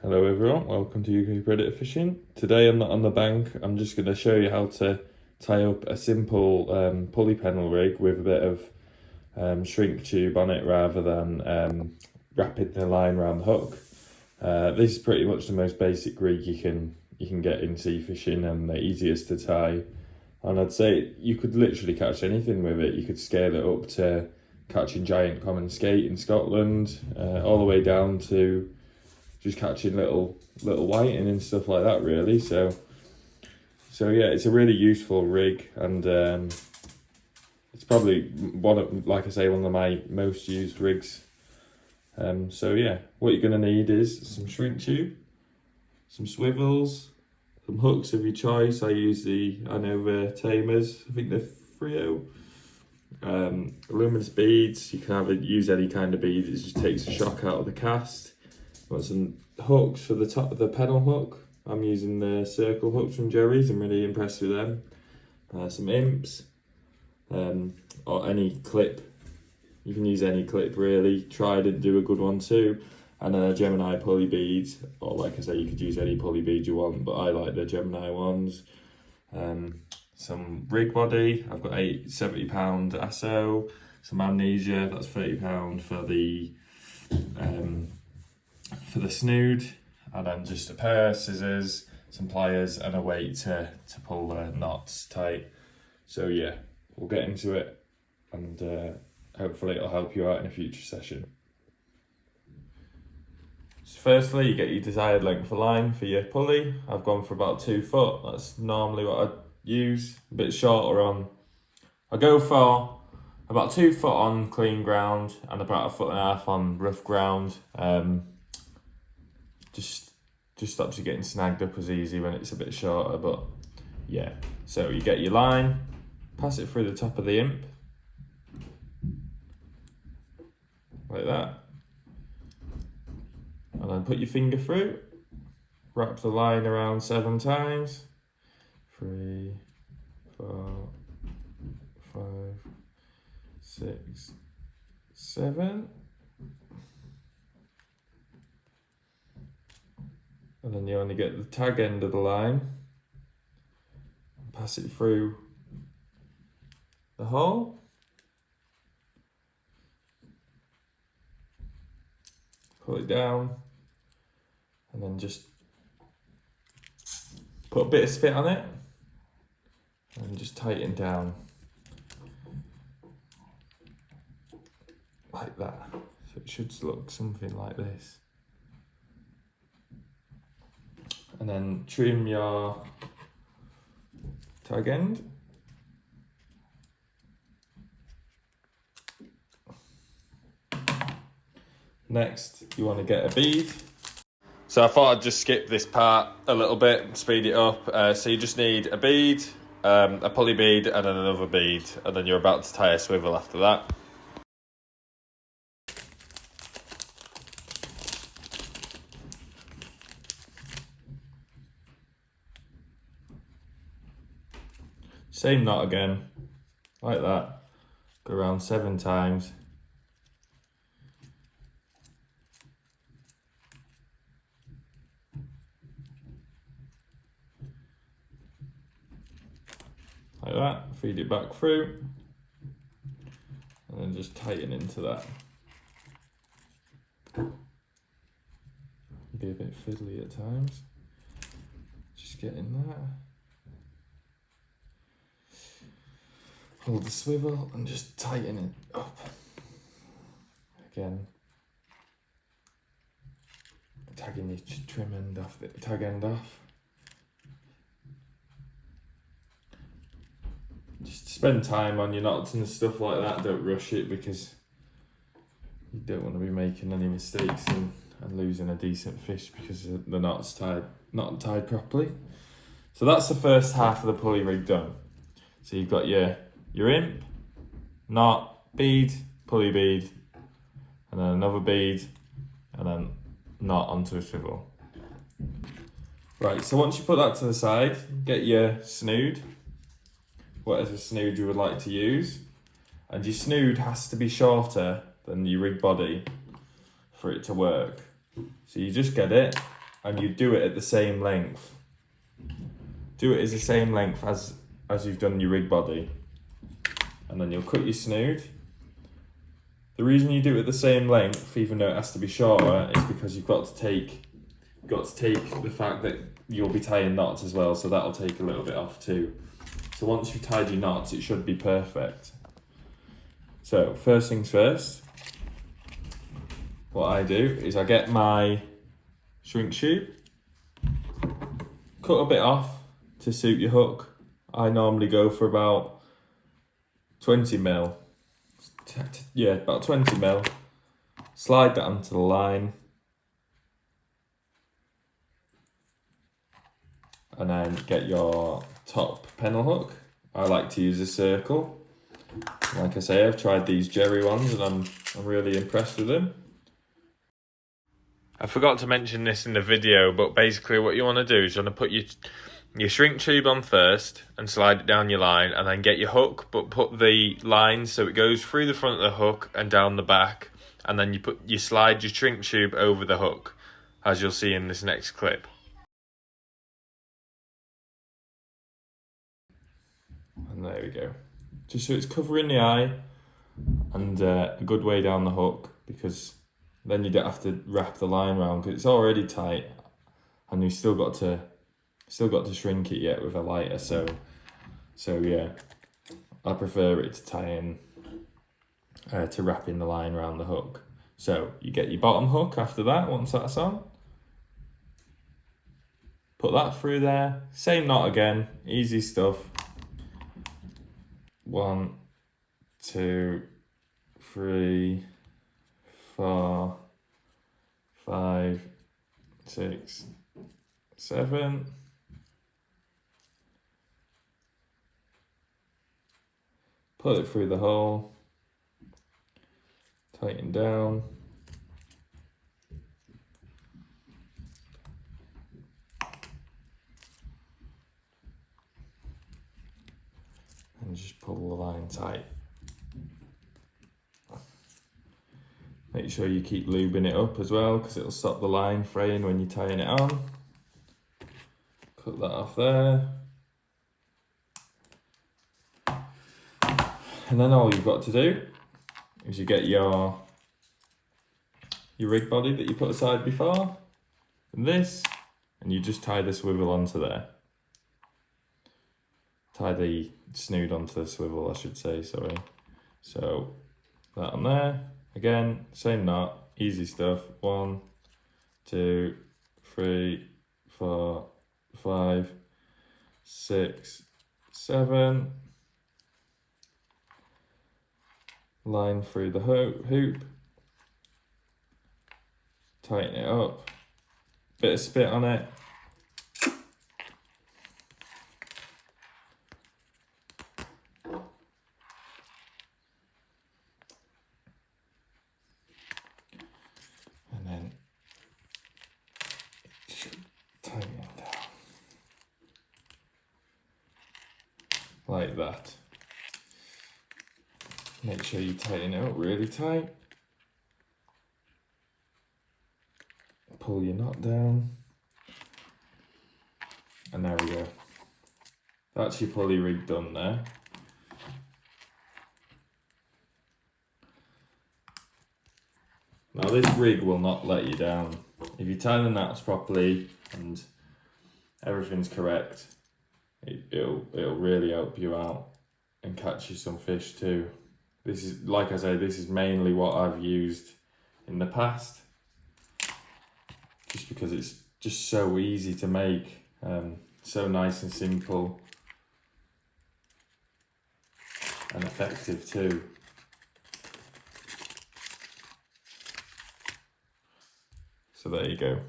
Hello everyone, welcome to UK Predator Fishing. Today I'm not on the bank, I'm just going to show you how to tie up a simple pulley pennel rig with a bit of shrink tube on it rather than wrapping the line around the hook. This is pretty much the most basic rig you can get in sea fishing and the easiest to tie. And I'd say you could literally catch anything with it. You could scale it up to catching giant common skate in Scotland, all the way down to just catching little whiting and stuff like that, really. So yeah, it's a really useful rig, and it's probably one of my most used rigs. So yeah, what you're gonna need is some shrink tube, some swivels, some hooks of your choice. I use the Anova Tamers, I think they're Frio. Luminous beads, you can use any kind of bead, it just takes the shock out of the cast. Got some hooks for the top of the pedal hook. I'm using the circle hooks from Jerry's, I'm really impressed with them. Some imps, or any clip. You can use any clip really. Trident do a good one too. And then a Gemini pulley bead, or like I say, you could use any pulley bead you want, but I like the Gemini ones. Some rig body, I've got 70-pound ASO, some amnesia, that's £30 for the snood, and then just a pair of scissors, some pliers, and a weight to pull the knots tight. So yeah, we'll get into it, and hopefully it'll help you out in a future session. So firstly, you get your desired length of line for your pulley. I've gone for about 2 foot, that's normally what I use. A bit shorter on, I go for about 2 foot on clean ground and about 1.5 foot on rough ground. Just stops you getting snagged up as easy when it's a bit shorter, but yeah. So you get your line, pass it through the top of the imp, like that, and then put your finger through, wrap the line around 7 times, 3, 4, 5, 6, 7. And then you only get the tag end of the line, pass it through the hole, pull it down, and then just put a bit of spit on it and just tighten down like that. So it should look something like this. And then trim your tag end. Next, you want to get a bead. So I thought I'd just skip this part a little bit and speed it up. So you just need a bead, a pulley bead, and then another bead, and then you're about to tie a swivel after that. Same knot again, like that. Go around 7 times. Like that, feed it back through, and then just tighten into that. Be a bit fiddly at times. Just getting that. Hold the swivel and just tighten it up. Again, tagging the trim end off, the tag end off. Just spend time on your knots and stuff like that. Don't rush it, because you don't want to be making any mistakes and losing a decent fish because the knot's not tied properly. So that's the first half of the pulley rig done. So you've got your imp, knot, bead, pulley bead, and then another bead, and then knot onto a swivel. Right, so once you put that to the side, get your snood, whatever snood you would like to use, and your snood has to be shorter than your rig body for it to work. So you just get it and you do it at the same length. Do it as the same length as you've done your rig body. And then you'll cut your snood. The reason you do it the same length, even though it has to be shorter, is because you've got to take the fact that you'll be tying knots as well, so that'll take a little bit off too. So once you've tied your knots, it should be perfect. So first things first, what I do is I get my shrink tube, cut a bit off to suit your hook. I normally go for about 20 mil. Yeah, about 20 mil. Slide that onto the line. And then get your top pennel hook. I like to use a circle. Like I say, I've tried these Jerry ones and I'm really impressed with them. I forgot to mention this in the video, but basically what you want to do is you want to put your shrink tube on first and slide it down your line, and then get your hook, but put the line so it goes through the front of the hook and down the back, and then you slide your shrink tube over the hook, as you'll see in this next clip. And there we go. Just so it's covering the eye and a good way down the hook, because then you don't have to wrap the line around because it's already tight, and you've still got to shrink it yet with a lighter. So yeah, I prefer it to tie in to wrapping the line around the hook. So you get your bottom hook after that. Once that's on, put that through there. Same knot again. Easy stuff. 1, 2, 3, 4, 5, 6, 7. Pull it through the hole, tighten down. And just pull the line tight. Make sure you keep lubing it up as well, because it'll stop the line fraying when you're tying it on. Cut that off there. And then all you've got to do is you get your rig body that you put aside before, and you just tie the swivel onto there. Tie the snood onto the swivel, I should say, sorry. So that on there. Again, same knot, easy stuff. 1, 2, 3, 4, 5, 6, 7. Line through the hoop. Tighten it up. Bit of spit on it. Like that. Make sure you tighten it up really tight. Pull your knot down. And there we go. That's your pulley rig done there. Now this rig will not let you down. If you tie the knots properly and everything's correct, it'll really help you out and catch you some fish too. This is, like I say, this is mainly what I've used in the past, just because it's just so easy to make, so nice and simple and effective too. So there you go.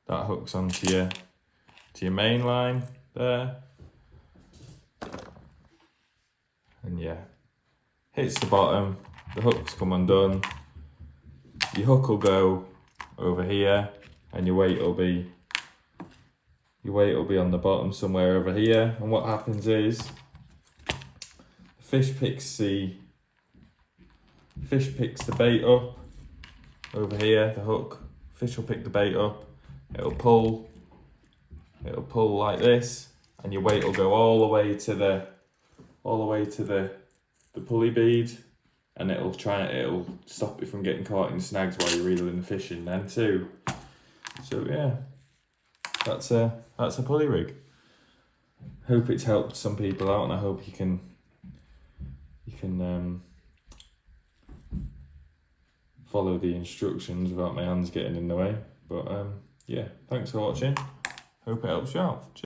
That hooks onto your main line there. And yeah, hits the bottom, the hooks come undone. Your hook will go over here and your weight will be on the bottom somewhere over here. And what happens is the fish picks the Fish picks the bait up over here, the hook. Fish will pick the bait up, it'll pull like this, and your weight will go all the way to the pulley bead, and it'll stop it from getting caught in snags while you're reeling the fish in then too. So yeah, that's a pulley rig. Hope it's helped some people out, and I hope you can follow the instructions without my hands getting in the way. But yeah, thanks for watching. Hope it helps you out.